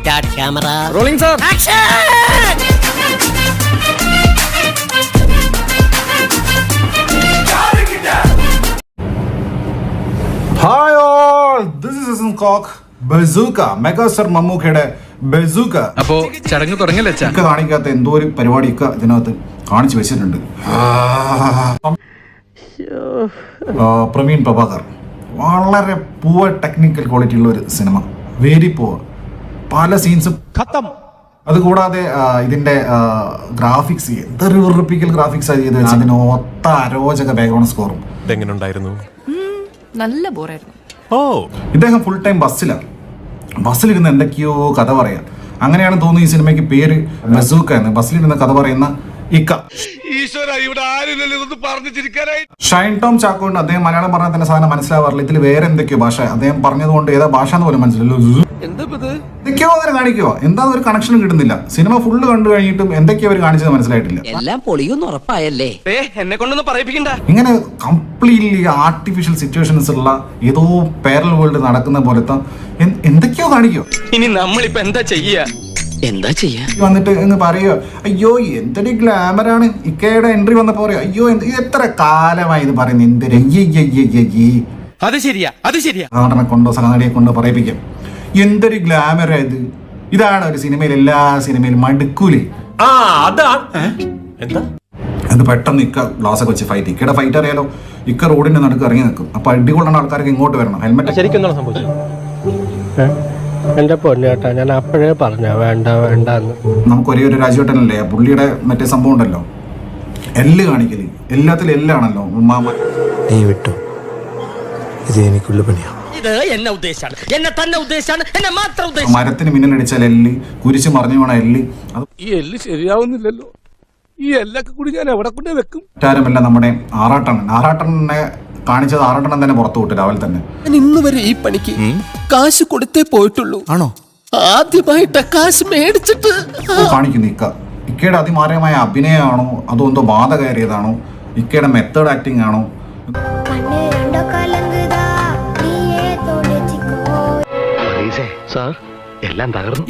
Start camera. Rolling, sir. Action! Hi all, this is Asan Cock. Bazooka, Megastar മമ്മൂക്കയുടെ bazooka. അപ്പോ ചടങ്ങ് തുടങ്ങല്ലേ അച്ഛാ? കാണിക്കാത്ത എന്തോ ഒരു പരിപാടിയൊക്കെ ഇതിനകത്ത് കാണിച്ചു വെച്ചിട്ടുണ്ട്. പ്രവീൺ പ്രഭാകർ, വളരെ പൂവർ ടെക്നിക്കൽ ക്വാളിറ്റി ഉള്ള ഒരു സിനിമ, വെരി പൂവർ. പല സീൻസും അതുകൂടാതെ ഇതിന്റെ ഗ്രാഫിക്സ് എന്തൊരു വെറുപ്പിക്കൽ ഗ്രാഫിക്സ് ചെയ്ത് വെച്ച് അതിന് ഒത്ത അരോചക ബാക്ക്ഗ്രൗണ്ട് സ്കോറും. നല്ല ബോറായിരുന്നു. ഇദ്ദേഹം ഫുൾ ടൈം ബസ്സിലിരുന്ന് എന്തൊക്കെയോ കഥ പറയാം. അങ്ങനെയാണ് തോന്നുന്നു ഈ സിനിമയ്ക്ക് പേര് ബസൂക്ക എന്ന്. ബസ്സിലിരുന്ന് കഥ പറയുന്ന ഇക്ക. ഷൈൻ ടോം ചാക്കോണ്ട് അദ്ദേഹം മലയാളം പറഞ്ഞാൽ തന്നെ സാധനം മനസ്സിലാവാറില്ല. ഇതിൽ വേറെ എന്തൊക്കെയോ ഭാഷ അദ്ദേഹം പറഞ്ഞതുകൊണ്ട് ഏതാ ഭാഷ എന്ന് പോലും മനസ്സിലല്ലോ. എന്തൊക്കെയോ അങ്ങനെ കാണിക്കുവോ, എന്താന്ന് ഒരു കണക്ഷനും കിട്ടുന്നില്ല. സിനിമ ഫുള്ള് കണ്ടു കഴിഞ്ഞിട്ടും എന്തൊക്കെയോ അവർ കാണിച്ചത് മനസ്സിലായിട്ടില്ല. എല്ലാം പൊളിയൊന്നും ഉറപ്പായല്ലേ? എന്നെ കൊണ്ടൊന്നും പറയിപ്പിക്കണ്ട. ഇങ്ങനെ കംപ്ലീറ്റ്ലി ആർട്ടിഫിഷ്യൽ സിറ്റുവേഷൻസ് ഉള്ള ഏതോ പാരലൽ വേൾഡ് നടക്കുന്ന പോലത്തെ എന്തൊക്കെയോ കാണിക്കോ. ഇനി നമ്മളിപ്പോ എന്താ ചെയ്യാ വന്നിട്ട് എന്ന് പറയുക, അയ്യോ എന്തൊരു ഗ്ലാമറാണ് ഇക്കയുടെ എൻട്രി വന്നപ്പോ പറയാ, അയ്യോ എത്ര കാലമായി ഇത് പറയുന്നത്, എന്തൊരു സാധാരണ കൊണ്ടോ സഹനടിയെ കൊണ്ടോ പറയിപ്പിക്കാം. എന്തൊരു ഗ്ലാമറാ ഇത്. ഇതാണ് ഒരു സിനിമയിൽ, എല്ലാ സിനിമയിലും മടുക്കൂലേ. അത് പെട്ടെന്ന് ഇക്ക ഗ്ലാസ് ഒക്കെ വെച്ച് ഫൈറ്റ്. ഇക്കയുടെ ഫൈറ്റ് അറിയാലോ, ഇക്ക റോഡിന്റെ നടുക്ക് ഇറങ്ങി നിൽക്കും. അപ്പൊ അടികൊള്ളുന്ന ആൾക്കാർക്ക് ഇങ്ങോട്ട് വരണം. ഹെൽമെറ്റ് ശരിക്കും സംഭവിച്ചു എന്റെ പൊന്നേട്ടാ, ഞാൻ അപ്പോഴേ പറഞ്ഞ വേണ്ട വേണ്ടെന്ന്. നമുക്ക് ഒരേ ഒരു രാജുവേട്ടനല്ലേ, പുള്ളിയുടെ മറ്റേ സംഭവം ഉണ്ടല്ലോ, എല്ല് കാണിക്കല്, എല്ലാത്തിലും എല്ലാണല്ലോ. നീ വിട്ടു, ഇത് എനിക്കുള്ള പണിയാ. മരത്തിന് മിന്നലടിച്ചാൽ എല്ല്, കുരിശ് മറിഞ്ഞു പോണ എല്ല്, അത് ഈ എല്ല് ശരിയാവുന്നില്ലല്ലോ. ഈ എല്ലൊക്കെ കൂടി ഞാൻ എവിടെ കൊണ്ട് വെക്കും? മറ്റാരുമല്ല, നമ്മുടെ ആറാട്ടനെ കാണിച്ചത്. ആറാട്ടൻ തന്നെ പുറത്തു വിട്ടു രാവിലെ തന്നെ. ഇന്ന് വരെ ഈ പണിക്ക് കാശ് കൊടുത്തേ പോയിട്ടുള്ളൂ. ആണോ? ആദ്യമായിട്ട് കാശ് മേടിച്ചിട്ട് കാണിക്കുന്നു ഇക്കയുടെ അതിമാരമായ അഭിനയമാണോ അതോ എന്തോ ബാധ കയറിയതാണോ, ഇക്കയുടെ മെത്തേഡ് ആക്ടിങ് ആണോ? എല്ലാം തകർന്നു.